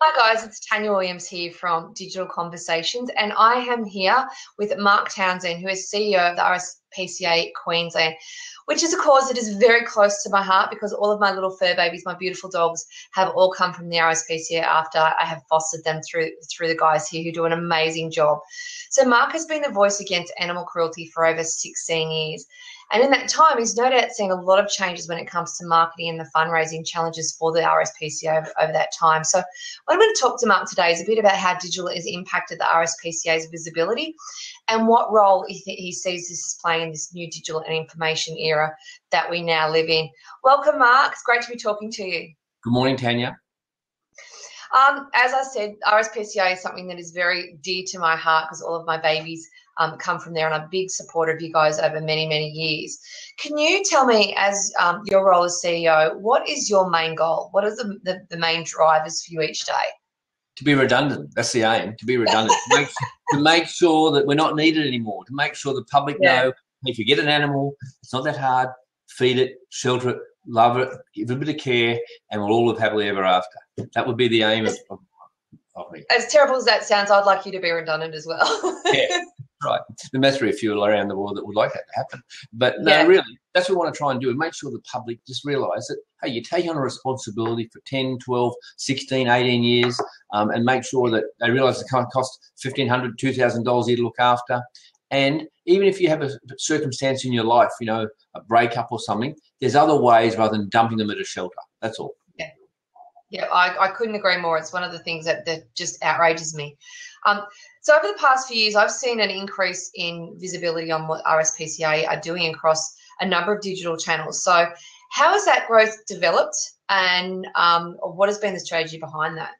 Hi guys, it's Tanya Williams here from Digital Conversations, and I am here with Mark Townsend, who is CEO of the RSPCA Queensland, which is a cause that is very close to my heart because all of my little fur babies, my beautiful dogs, have all come from the RSPCA after I have fostered them through the guys here who do an amazing job. So Mark has been the voice against animal cruelty for over 16 years. And in that time, he's no doubt seen a lot of changes when it comes to marketing and the fundraising challenges for the RSPCA over that time. So what I'm going to talk to Mark today is a bit about how digital has impacted the RSPCA's visibility and what role he sees this as playing in this new digital and information era that we now live in. Welcome, Mark. It's great to be talking to you. Good morning, Tanya. As I said, RSPCA is something that is very dear to my heart because all of my babies come from there, and I'm a big supporter of you guys over many, many years. Can you tell me, as your role as CEO, what is your main goal? What are the main drivers for you each day? To be redundant. That's the aim, to be redundant. to make sure that we're not needed anymore, to make sure the public know if you get an animal, it's not that hard, feed it, shelter it, love it, give it a bit of care, and we'll all live happily ever after. That would be the aim of me. As terrible as that sounds, I'd like you to be redundant as well. Yeah. Right. There must be a few around the world that would like that to happen. But no, really, that's what we want to try and do, and make sure the public just realise that, hey, you take on a responsibility for 10, 12, 16, 18 years and make sure that they realise it can't cost $1,500, $2,000 a year to look after. And even if you have a circumstance in your life, you know, a breakup or something, there's other ways rather than dumping them at a shelter. That's all. Yeah, I couldn't agree more. It's one of the things that just outrages me. So over the past few years, I've seen an increase in visibility on what RSPCA are doing across a number of digital channels. So how has that growth developed, and what has been the strategy behind that?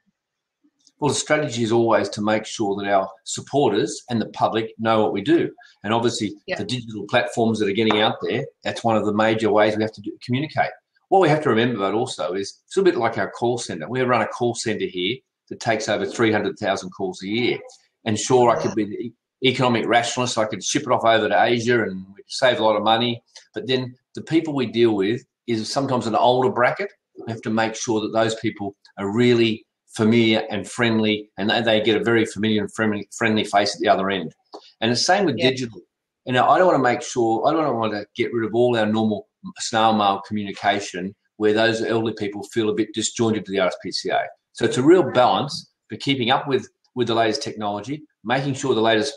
Well, the strategy is always to make sure that our supporters and the public know what we do. And obviously the digital platforms that are getting out there, that's one of the major ways we have to communicate. What we have to remember about also is it's a bit like our call centre. We run a call centre here that takes over 300,000 calls a year. And sure, I could be the economic rationalist. I could ship it off over to Asia and we'd save a lot of money. But then the people we deal with is sometimes an older bracket. We have to make sure that those people are really familiar and friendly, and they get a very familiar and friendly face at the other end. And the same with digital. You know, I don't want to get rid of all our normal snail mail communication where those elderly people feel a bit disjointed to the RSPCA. So it's a real balance for keeping up with the latest technology, making sure the latest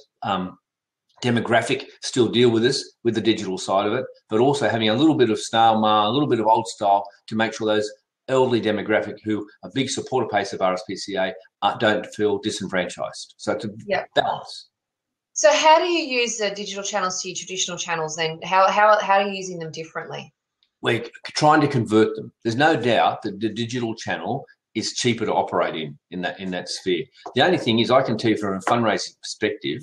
demographic still deal with us with the digital side of it, but also having a little bit of snail mail, a little bit of old style to make sure those elderly demographic who are big supporter base of RSPCA don't feel disenfranchised. So it's a balance. So how do you use the digital channels to your traditional channels then? How are you using them differently? We're trying to convert them. There's no doubt that the digital channel is cheaper to operate in that sphere. The only thing is I can tell you from a fundraising perspective,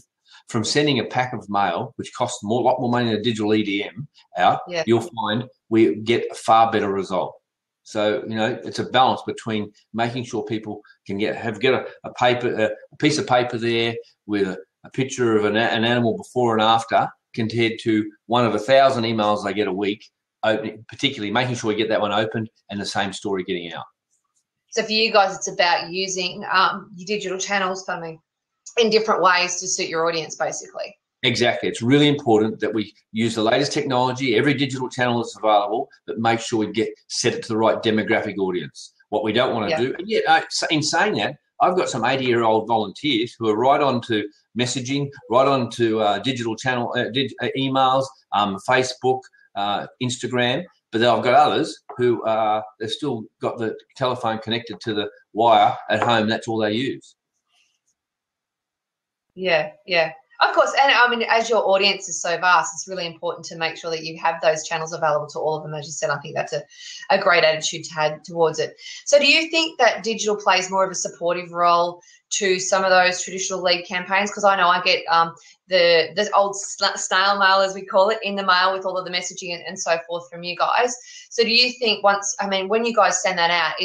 from sending a pack of mail, which costs a lot more money than a digital EDM out, you'll find we get a far better result. So, you know, it's a balance between making sure people can get a piece of paper there with a picture of an animal before and after, compared to one of 1,000 emails they get a week, particularly making sure we get that one opened and the same story getting out. So for you guys, it's about using your digital channels, in different ways to suit your audience, basically. Exactly. It's really important that we use the latest technology. Every digital channel is available, but make sure we set it to the right demographic audience. What we don't want to do, and yet in saying that, I've got some 80-year-old volunteers who are right on to messaging, right on to digital channel, emails, Facebook, Instagram. But then I've got others who they've still got the telephone connected to the wire at home. That's all they use. Yeah. Of course, and I mean, as your audience is so vast, it's really important to make sure that you have those channels available to all of them. As you said, I think that's a great attitude to have towards it. So do you think that digital plays more of a supportive role to some of those traditional lead campaigns? Because I know I get the old snail mail, as we call it, in the mail with all of the messaging and so forth from you guys. So do you think when you guys send that out,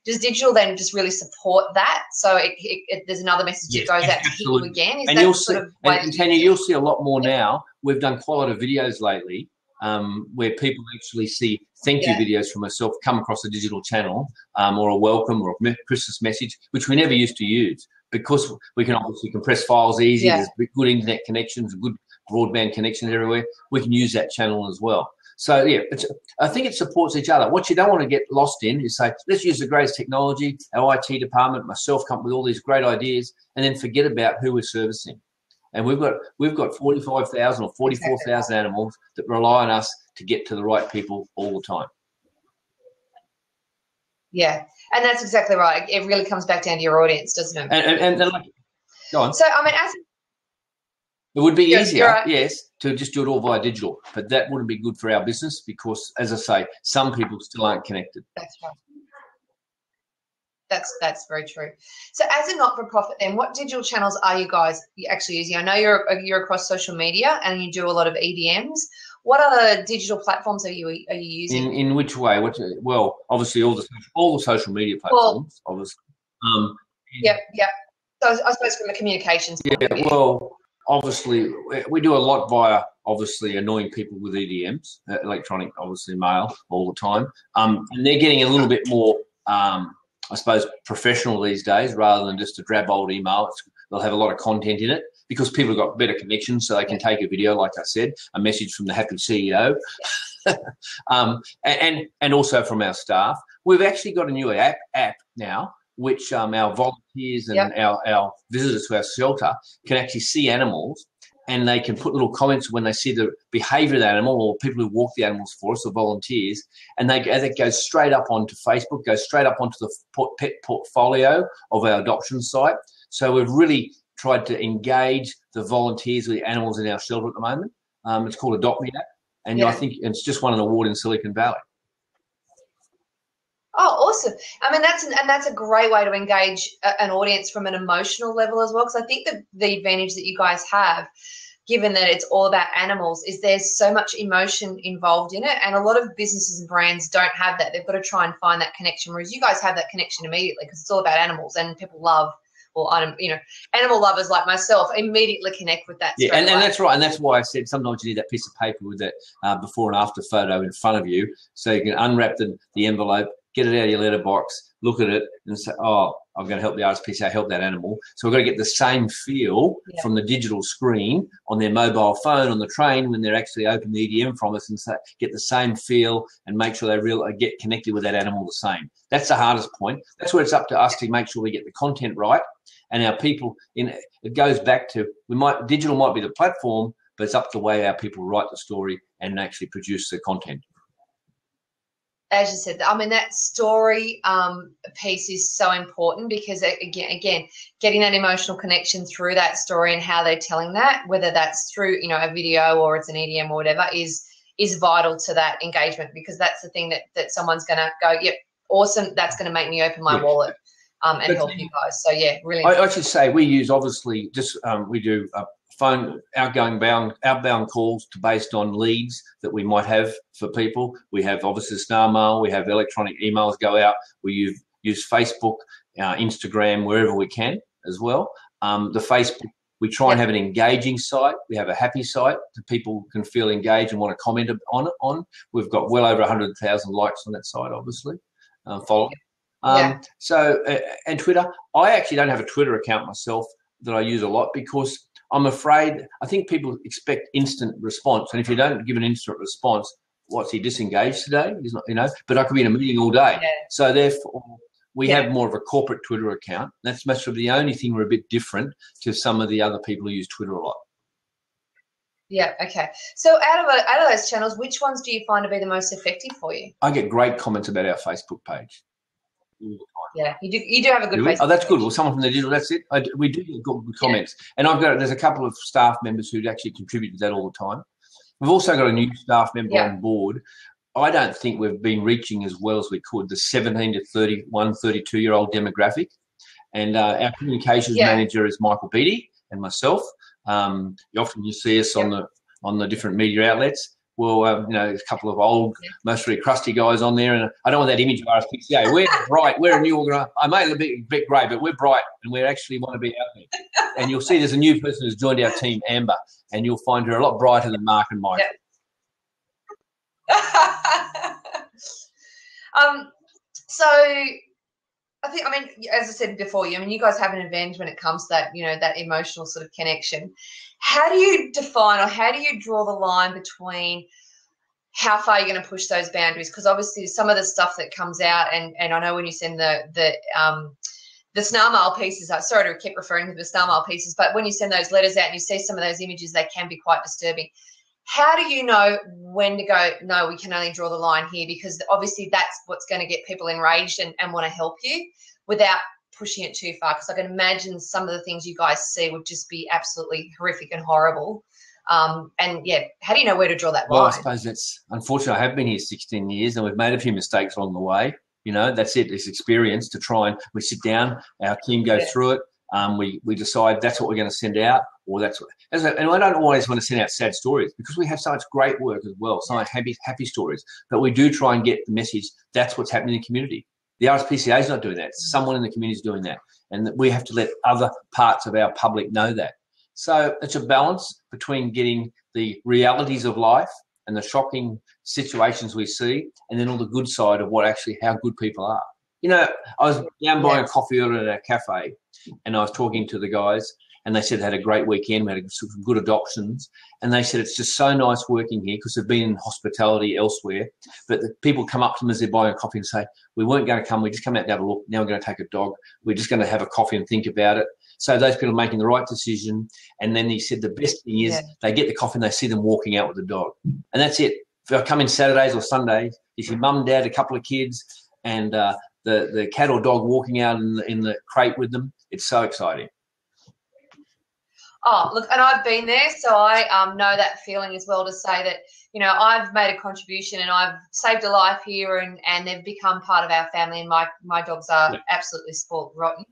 does digital then just really support that? So there's another message that goes out to people again? And you'll see a lot more now. We've done quite a lot of videos lately where people actually see thank you videos from myself come across a digital channel, or a welcome or a Christmas message, which we never used to use because we can obviously compress files easy. There's good internet connections, good broadband connections everywhere. We can use that channel as well. So, yeah, I think it supports each other. What you don't want to get lost in is say, let's use the greatest technology, our IT department, myself come up with all these great ideas, and then forget about who we're servicing. And we've got 45,000 or 44,000 animals that rely on us to get to the right people all the time. Yeah, and that's exactly right. It really comes back down to your audience, doesn't it? And like, go on. So, I mean, it would be easier, yes, to just do it all via digital, but that wouldn't be good for our business because, as I say, some people still aren't connected. That's right. That's very true. So, as a not-for-profit, then, what digital channels are you guys actually using? I know you're across social media and you do a lot of EDMs. What other digital platforms are you using? In which way? Well, obviously all the social media platforms, obviously. Yep. So I suppose from a communications point of view. Well, obviously we do a lot via obviously annoying people with EDMs, electronic, obviously mail all the time, and they're getting a little bit more, I suppose, professional these days rather than just a drab old email. They'll have a lot of content in it because people have got better connections, so they can take a video, like I said, a message from the happy CEO, and also from our staff. We've actually got a new app now, which our volunteers and our visitors to our shelter can actually see animals, and they can put little comments when they see the behaviour of the animal, or people who walk the animals for us, or volunteers, and that goes straight up onto Facebook, goes straight up onto the pet portfolio of our adoption site. So we've really tried to engage the volunteers with the animals in our shelter at the moment. It's called Adopt Me App, and I think it's just won an award in Silicon Valley. Oh, awesome. I mean, that's a great way to engage an audience from an emotional level as well, because I think the advantage that you guys have, given that it's all about animals, is there's so much emotion involved in it, and a lot of businesses and brands don't have that. They've got to try and find that connection, whereas you guys have that connection immediately because it's all about animals, and people love, animal lovers like myself immediately connect with that. Yeah, and that's right, and that's why I said sometimes you need that piece of paper with that before and after photo in front of you, so you can unwrap the envelope, get it out of your letterbox, look at it, and say, "Oh, I'm going to help the RSPCA help that animal." So we've got to get the same feel from the digital screen on their mobile phone on the train when they're actually open the EDM from us, and get the same feel and make sure they really get connected with that animal the same. That's the hardest point. That's where it's up to us to make sure we get the content right, and our people. It goes back to digital might be the platform, but it's up to the way our people write the story and actually produce the content. As you said, I mean, that story piece is so important because, again, getting that emotional connection through that story and how they're telling that, whether that's through, a video or it's an EDM or whatever, is vital to that engagement, because that's the thing that someone's going to go, yep, awesome, that's going to make me open my wallet and help you guys. So, yeah, really. I should say we use, obviously, we do phone outbound calls based on leads that we might have for people. We have obviously snail mail, we have electronic emails go out, we use Facebook, Instagram, wherever we can as well. The Facebook, we try and have an engaging site. We have a happy site that people can feel engaged and want to comment on. We've got well over 100,000 likes on that site, obviously, following. So, and Twitter, I actually don't have a Twitter account myself that I use a lot because I'm afraid, I think people expect instant response. And if you don't give an instant response, what's he disengaged today? He's not, but I could be in a meeting all day. Yeah. So therefore, we have more of a corporate Twitter account. That's much of the only thing we're a bit different to some of the other people who use Twitter a lot. Yeah, okay. So out of those channels, which ones do you find to be the most effective for you? I get great comments about our Facebook page. Yeah, you do have a good Facebook. Oh, that's good. Well, someone from the digital, that's it. We do get good comments. And there's a couple of staff members who actually contribute to that all the time. We've also got a new staff member on board. I don't think we've been reaching as well as we could, the 17 to 31, 32-year-old demographic. And our communications manager is Michael Beattie and myself. Often you see us on the different media outlets. Well, a couple of old, mostly crusty guys on there, and I don't want that image of RSPCA. We're bright. We're a new organisation. I may look a bit grey, but we're bright, and we actually want to be out there. And you'll see there's a new person who's joined our team, Amber, and you'll find her a lot brighter than Mark and Mike. So I mean, as I said before, you guys have an advantage when it comes to that, that emotional sort of connection. How do you define, or how do you draw the line between how far you're going to push those boundaries? Because obviously some of the stuff that comes out, and I know when you send the snail mail pieces, sorry to keep referring to the snail mail pieces, but when you send those letters out and you see some of those images, they can be quite disturbing. How do you know when to go, no, we can only draw the line here? Because obviously that's what's going to get people enraged and want to help you without pushing it too far. Because I can imagine some of the things you guys see would just be absolutely horrific and horrible. And yeah, how do you know where to draw that line? Well, I suppose that's unfortunate. I have been here 16 years and we've made a few mistakes along the way. That's it. It's experience to try, and we sit down, our team goes through it. We decide that's what we're going to send out, or that's what. And I don't always want to send out sad stories because we have so much great work as well, so much happy stories. But we do try and get the message that's what's happening in the community. The RSPCA is not doing that. Someone in the community is doing that, and we have to let other parts of our public know that. So it's a balance between getting the realities of life and the shocking situations we see, and then all the good side of how good people are. I was down buying a coffee earlier at a cafe, and I was talking to the guys, and they said they had a great weekend. We had some good adoptions, and they said it's just so nice working here because they've been in hospitality elsewhere. But the people come up to them as they're buying a coffee and say, we weren't going to come, we just come out to have a look. Now we're going to take a dog. We're just going to have a coffee and think about it. So those people are making the right decision. And then he said the best thing is they get the coffee and they see them walking out with the dog. And that's it. If I come in Saturdays or Sundays, you see mum, dad, a couple of kids, and the cat or dog walking out in the crate with them. It's so exciting. Oh, look, and I've been there, so I know that feeling as well, to say that, I've made a contribution and I've saved a life here, and they've become part of our family, and my dogs are absolutely spoiled rotten.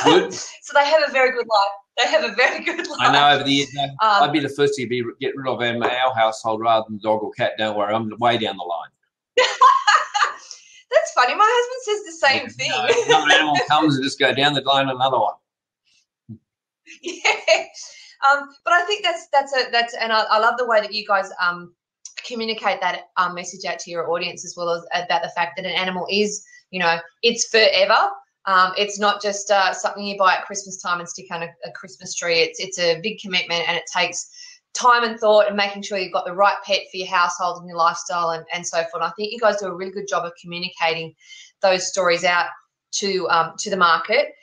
Good. So they have a very good life. They have a very good life. I know over the years, I'd be the first to get rid of our household rather than dog or cat. Don't worry, I'm way down the line. That's funny. My husband says the same thing. Another animal comes and just go down the line, another one. Yeah. But I think that's and I love the way that you guys communicate that message out to your audience, as well as about the fact that an animal is, it's forever. It's not just something you buy at Christmas time and stick on a Christmas tree. It's a big commitment, and it takes time and thought, and making sure you've got the right pet for your household and your lifestyle and so forth. And I think you guys do a really good job of communicating those stories out to the market.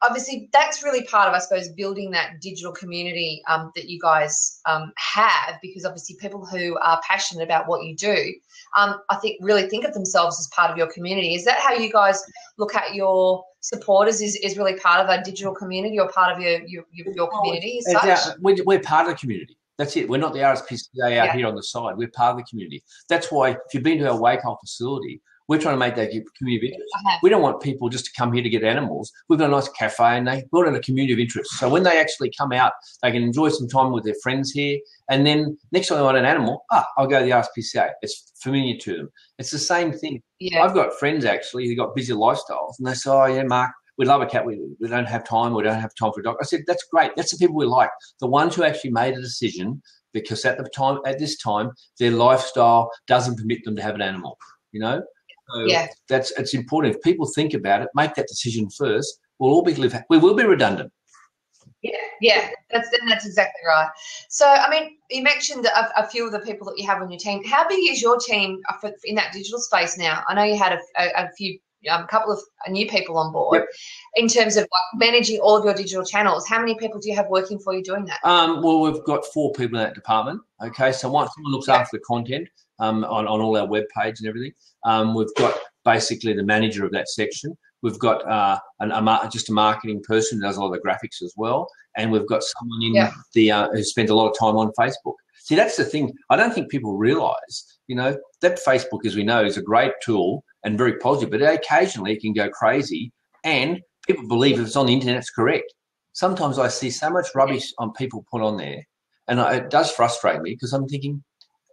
Obviously, that's really part of, I suppose, building that digital community that you guys have, because obviously people who are passionate about what you do, I think really think of themselves as part of your community. Is that how you guys look at your supporters, is really part of a digital community, or part of your community as such? We're part of the community. That's it. We're not the RSPCA out here on the side. We're part of the community. That's why if you've been to our Waco facility, we're trying to make that community of interest. We don't want people just to come here to get animals. We've got a nice cafe, and they build in a community of interest. So when they actually come out, they can enjoy some time with their friends here. And then next time they want an animal, I'll go to the RSPCA. It's familiar to them. It's the same thing. Yeah. I've got friends actually who've got busy lifestyles, and they say, oh, yeah, Mark, we love a cat. We don't have time. We don't have time for a dog. I said, that's great. That's the people we like. The ones who actually made a decision because at this time, their lifestyle doesn't permit them to have an animal, So it's important. If people think about it, make that decision first. We will be redundant. Yeah, that's exactly right. So, I mean, you mentioned a few of the people that you have on your team. How big is your team in that digital space now? I know you had a couple of new people on board. Yep. In terms of managing all of your digital channels. How many people do you have working for you doing that? Well, we've got 4 people in that department. Okay, so someone looks after the content on all our web page and everything. We've got basically the manager of that section. We've got just a marketing person who does a lot of the graphics as well, and we've got someone in who spends a lot of time on Facebook. See, that's the thing. I don't think people realise, that Facebook, as we know, is a great tool and very positive, but occasionally it can go crazy, and people believe if it's on the internet, it's correct. Sometimes I see so much rubbish on people put on there, and it does frustrate me because I'm thinking,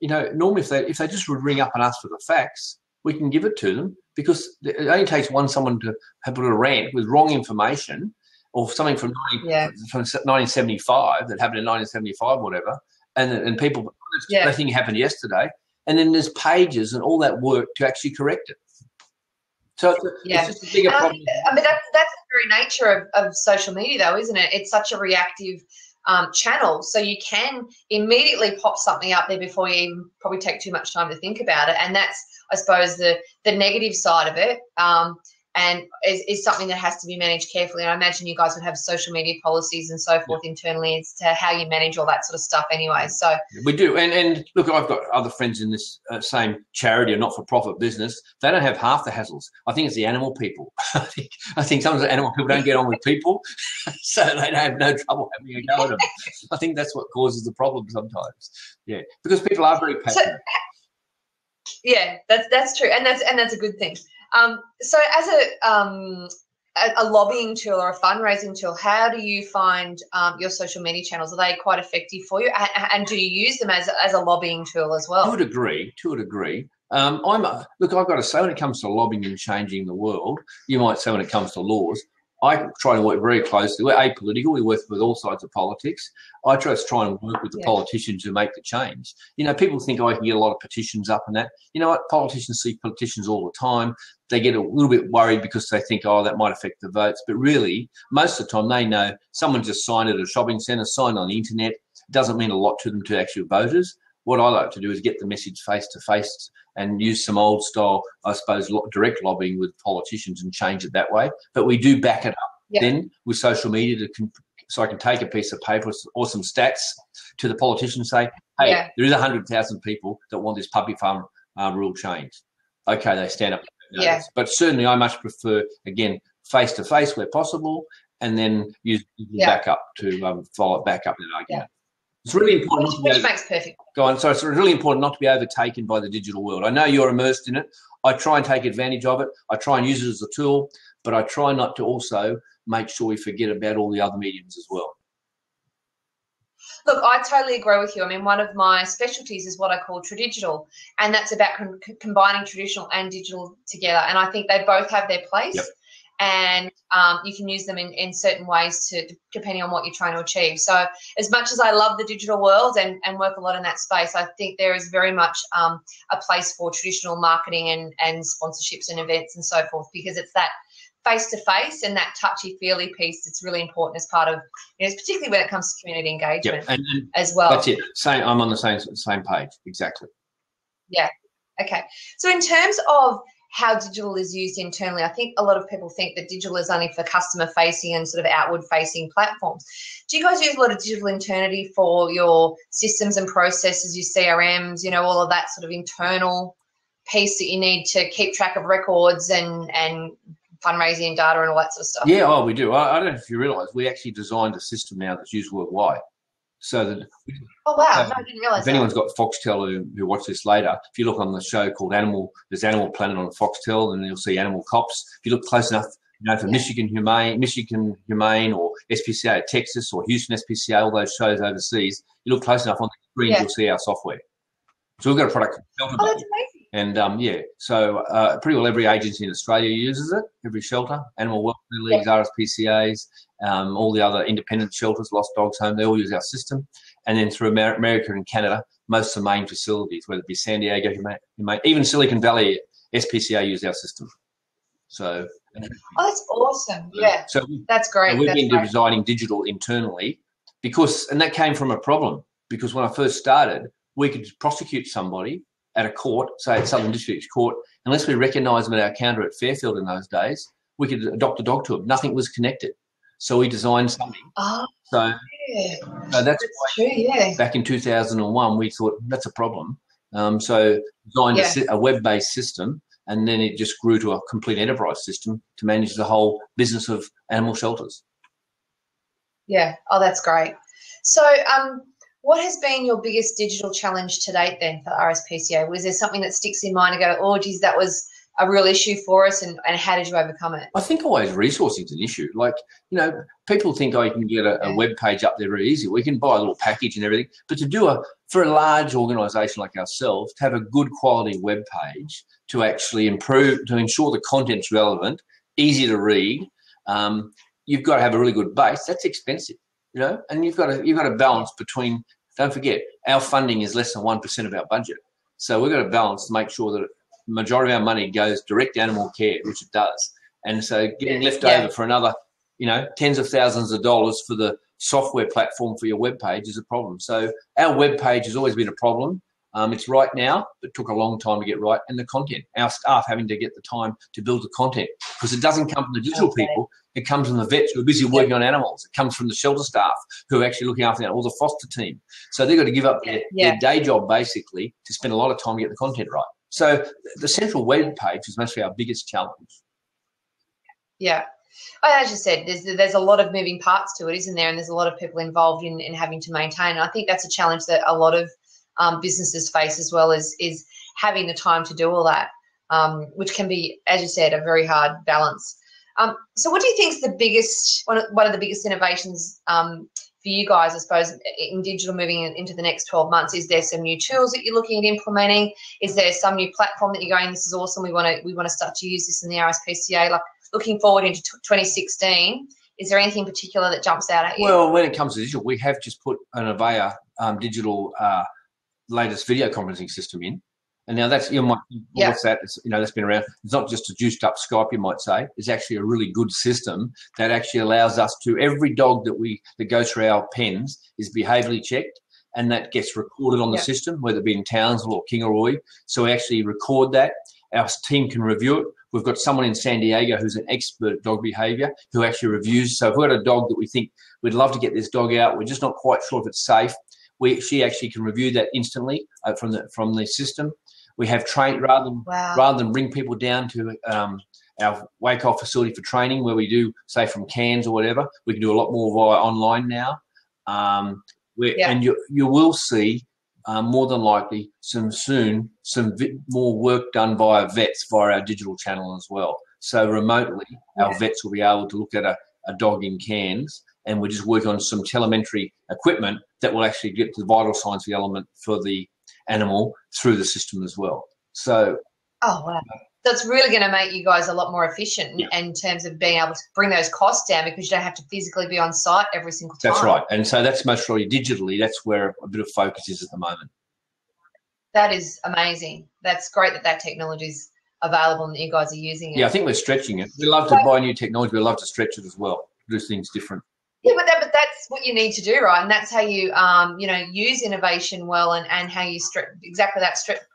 normally if they just would ring up and ask for the facts, we can give it to them, because it only takes someone to have a little rant with wrong information or something from 1975 that happened in 1975 or whatever, and people, that thing happened yesterday, and then there's pages and all that work to actually correct it. So it's Yeah. just a bigger And problem. I mean, that's the very nature of social media, though, isn't it? It's such a reactive channel. So you can immediately pop something up there before you even probably take too much time to think about it. And that's, I suppose, the negative side of it. And is something that has to be managed carefully. And I imagine you guys would have social media policies and so forth internally as to how you manage all that sort of stuff anyway. So we do. And look, I've got other friends in this same charity or not-for-profit business. They don't have half the hassles. I think it's the animal people. I think sometimes the animal people don't get on with people, so they don't have no trouble having a go at them. I think that's what causes the problem sometimes. Yeah, because people are very passionate. So, yeah, that's true, and that's a good thing. So as a lobbying tool or a fundraising tool, how do you find your social media channels? Are they quite effective for you? And do you use them as a lobbying tool as well? To a degree. Look, I've got to say, when it comes to lobbying and changing the world, you might say when it comes to laws, I try to work very closely. We're apolitical. We work with all sides of politics. I try and work with the politicians who make the change. You know, people think, I can get a lot of petitions up and that. You know what? Politicians see politicians all the time. They get a little bit worried because they think, that might affect the votes. But really, most of the time, they know someone just signed at a shopping centre, signed on the internet. It doesn't mean a lot to them, to actual voters. What I like to do is get the message face-to-face and use some old style, I suppose, direct lobbying with politicians and change it that way. But we do back it up then with social media so I can take a piece of paper or some stats to the politician and say, hey, there is 100,000 people that want this puppy farm rule changed. Okay, they stand up. But certainly I much prefer, again, face-to-face where possible, and then use backup to follow it back up that argument. It's really important. Which makes perfect. Go on. So it's really important not to be overtaken by the digital world. I know you're immersed in it. I try and take advantage of it. I try and use it as a tool, but I try not to also make sure we forget about all the other mediums as well. Look, I totally agree with you. I mean, one of my specialties is what I call tradigital, and that's about combining traditional and digital together. And I think they both have their place. And you can use them in certain ways depending on what you're trying to achieve. So as much as I love the digital world and work a lot in that space, I think there is very much a place for traditional marketing and sponsorships and events and so forth, because it's that face-to-face and that touchy-feely piece that's really important as part of, particularly when it comes to community engagement and as well. That's it. I'm on the same page. Exactly. Yeah. Okay. So in terms of how digital is used internally, I think a lot of people think that digital is only for customer-facing and sort of outward-facing platforms. Do you guys use a lot of digital internally for your systems and processes, your CRMs, all of that sort of internal piece that you need to keep track of records and fundraising data and all that sort of stuff? Yeah, we do. I don't know if you realise, we actually designed a system now that's used worldwide. So that oh wow, no, I didn't realise. If anyone's got Foxtel who watch this later, if you look on the show called there's Animal Planet on Foxtel, and you'll see Animal Cops. If you look close enough, for Michigan Humane or SPCA Texas or Houston SPCA, all those shows overseas, you look close enough on the screen, you'll see our software. So we've got a product called Shelter. Oh, that's amazing. And so pretty well every agency in Australia uses it, every shelter, Animal Welfare Leagues, RSPCAs, all the other independent shelters, Lost Dogs Home, they all use our system. And then through America and Canada, most of the main facilities, whether it be San Diego, even Silicon Valley, SPCA use our system. So. Oh, that's awesome. Yeah, so that's great. We've been designing digital internally and that came from a problem, because when I first started, we could prosecute somebody at a court, say at Southern District Court, unless we recognised them at our counter at Fairfield in those days, we could adopt a dog to them. Nothing was connected. So we designed something. Oh, so that's true, yeah. Back in 2001, we thought that's a problem. So designed a web-based system, and then it just grew to a complete enterprise system to manage the whole business of animal shelters. Yeah. Oh, that's great. So what has been your biggest digital challenge to date then for RSPCA? Was there something that sticks in mind and go, oh, geez, that was a real issue for us, and how did you overcome it? I think always resourcing is an issue. Like, people think, you can get a web page up there very easy. We can buy a little package and everything. But for a large organisation like ourselves, to have a good quality web page to actually to ensure the content's relevant, easy to read, you've got to have a really good base. That's expensive, and you've got to balance between, don't forget, our funding is less than 1% of our budget. So we've got to balance to make sure that the majority of our money goes direct to animal care, which it does. And so getting left over for another, tens of thousands of dollars for the software platform for your web page is a problem. So our web page has always been a problem. It's right now, but took a long time to get right. And the content, our staff having to get the time to build the content, because it doesn't come from the digital people. It comes from the vets who are busy working on animals. It comes from the shelter staff who are actually looking after them, or the foster team. So they've got to give up their day job, basically, to spend a lot of time to get the content right. So the central web page is mostly our biggest challenge. Yeah. Well, as you said, there's a lot of moving parts to it, isn't there? And there's a lot of people involved in having to maintain. And I think that's a challenge that a lot of businesses face, as well as is having the time to do all that, which can be, as you said, a very hard balance. So what do you think is the biggest, one of the biggest innovations for you guys, I suppose, in digital moving into the next 12 months? Is there some new tools that you're looking at implementing? Is there some new platform that you're going, this is awesome, we want to start to use this in the RSPCA? Like, looking forward into 2016, is there anything particular that jumps out at you? Well, when it comes to digital, we have just put an Avaya digital latest video conferencing system in. And now that's, you might think, well, what's that? It's, that's been around. It's not just a juiced up Skype, you might say. It's actually a really good system that actually allows us to, every dog that goes through our pens is behaviourally checked, and that gets recorded on the system, whether it be in Townsville or Kingaroy. So we actually record that. Our team can review it. We've got someone in San Diego who's an expert at dog behaviour who actually reviews. So if we've got a dog that we think we'd love to get this dog out, we're just not quite sure if it's safe, she actually can review that instantly from the system. We have trained rather than bring people down to our wake-off facility for training, where we do, say, from Cairns or whatever. We can do a lot more via online now. And you will see more than likely some more work done via vets via our digital channel as well. So remotely, our vets will be able to look at a dog in Cairns, and we're just working on some telemetry equipment that will actually get the vital signs element for the animal through the system as well. So, that's really going to make you guys a lot more efficient in terms of being able to bring those costs down, because you don't have to physically be on site every single time. That's right. And so that's most probably digitally, that's where a bit of focus is at the moment. That is amazing. That's great that technology is available and that you guys are using it. Yeah, I think we're stretching it. We love to buy new technology. We love to stretch it as well, do things different. Yeah, but that's what you need to do, right? And that's how you, use innovation well, and how you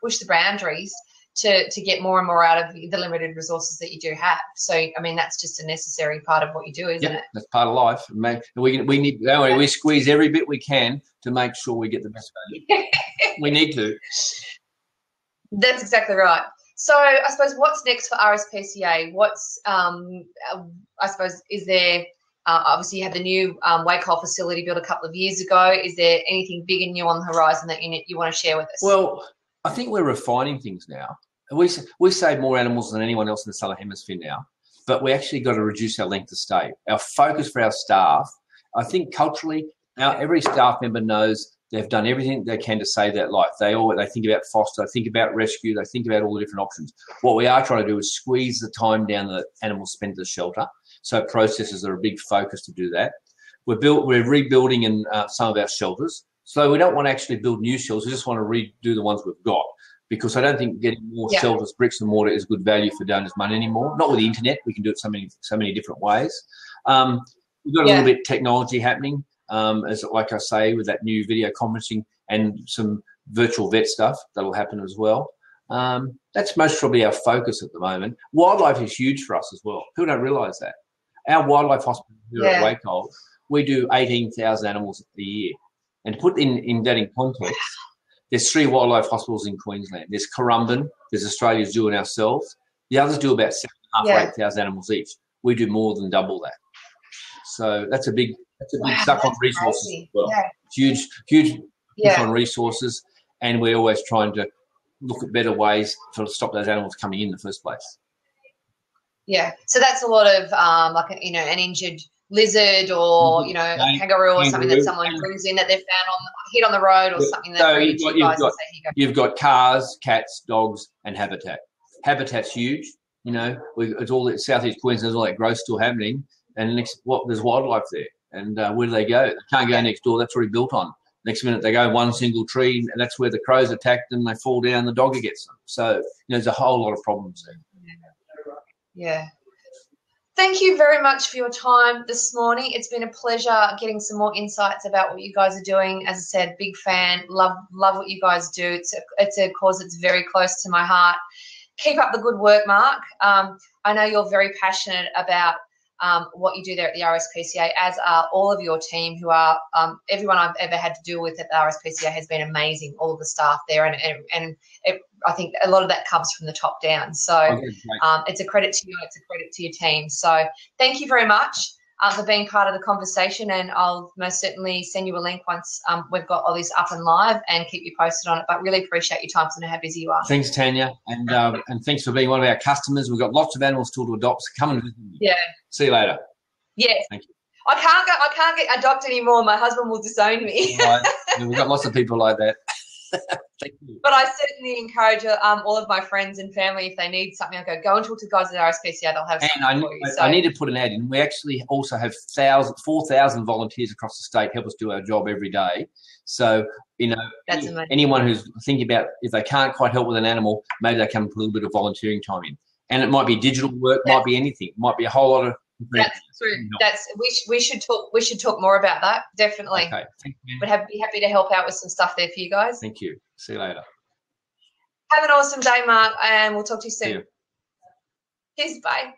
push the boundaries to get more and more out of the limited resources that you do have. So, I mean, that's just a necessary part of what you do, isn't it? That's part of life. We squeeze every bit we can to make sure we get the best value. We need to. That's exactly right. So, I suppose what's next for RSPCA? Is there... obviously, you had the new Wake-Off facility built a couple of years ago. Is there anything big and new on the horizon that you want to share with us? Well, I think we're refining things now. We save more animals than anyone else in the Southern Hemisphere now, but we actually got to reduce our length of stay. Our focus for our staff, I think culturally, now every staff member knows they've done everything they can to save that life. They think about foster, they think about rescue, they think about all the different options. What we are trying to do is squeeze the time down that animals spend at the shelter. So processes are a big focus to do that. We're rebuilding in some of our shelters. So we don't want to actually build new shelters. We just want to redo the ones we've got, because I don't think getting more shelters, bricks and mortar is good value for donors' money anymore. Not with the internet. We can do it so many different ways. We've got a little bit of technology happening, as like I say, with that new video conferencing and some virtual vet stuff that'll happen as well. That's most probably our focus at the moment. Wildlife is huge for us as well. People don't realise that. Our wildlife hospital here at Wake-Off, we do 18,000 animals a year. And to put in that in context, there's 3 wildlife hospitals in Queensland. There's Currumbin, there's Australia Zoo and ourselves. The others do about 7,500 or 8,000 animals each. We do more than double that. So that's a big suck on resources as well. Yeah. Huge push on resources, and we're always trying to look at better ways to stop those animals coming in the first place. Yeah, so that's a lot of an injured lizard or kangaroo or something that someone brings in that they've found hit on the road or something. So you've got cars, cats, dogs, and habitat. Habitat's huge. It's all that Southeast Queensland. There's all that growth still happening, and there's wildlife there. And where do they go? They can't go next door. That's already built on. Next minute they go one single tree, and that's where the crows attack them. They fall down, the dogger gets them. So there's a whole lot of problems there. Yeah. Thank you very much for your time this morning. It's been a pleasure getting some more insights about what you guys are doing. As I said, big fan, love what you guys do. It's a cause that's very close to my heart. Keep up the good work, Mark. I know you're very passionate about what you do there at the RSPCA, as are all of your team, who are everyone I've ever had to deal with at the RSPCA has been amazing, all of the staff there, and I think a lot of that comes from the top down. So it's a credit to you, it's a credit to your team. So thank you very much for being part of the conversation, and I'll most certainly send you a link once we've got all this up and live, and keep you posted on it. But really appreciate your time, because I know how busy you are. Thanks, Tanya, and thanks for being one of our customers. We've got lots of animals still to adopt, so come and visit me. Yeah. See you later. Yes. Thank you. I can't get adopt anymore. My husband will disown me. Right. Yeah, we've got lots of people like that. Thank you. But I certainly encourage all of my friends and family, if they need something, I go and talk to the guys at RSPCA. They'll have something for you. So I need to put an ad in. We actually also have 4,000 volunteers across the state help us do our job every day. So, that's amazing. Anyone who's thinking about if they can't quite help with an animal, maybe they can put a little bit of volunteering time in. And it might be digital work, might be anything. It might be a whole lot of. That's true. We should talk more about that. Definitely. Okay. Thank you. But be happy to help out with some stuff there for you guys. Thank you. See you later. Have an awesome day, Mark, and we'll talk to you soon. See you. Cheers. Bye.